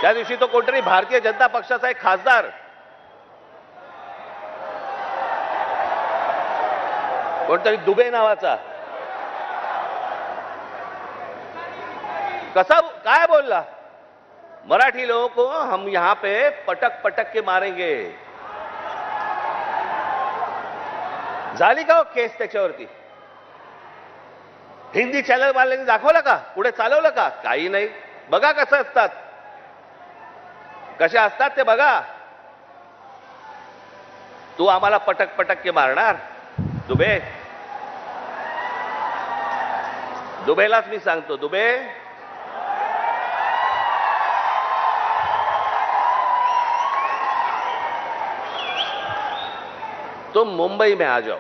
त्या दिवशी तो कोणतरी भारतीय जनता पक्षाचा एक खासदार कोणतरी दुबे नावाचा कसा काय बोलला, मराठी लोगों को हम यहां पे पटक पटक के मारेंगे. झाली का हो केस त्याच्यावरती? हिंदी चॅनल वाल्यांनी दाखवलं का? पुढे चालवलं का? काही नाही. बघा कसं असतात, कसे असतात ते बघा. तू आम्हाला पटक पटक के मारणार दुबे? दुबेलाच मी सांगतो, दुबे तुम मुंबई में आ जाओ.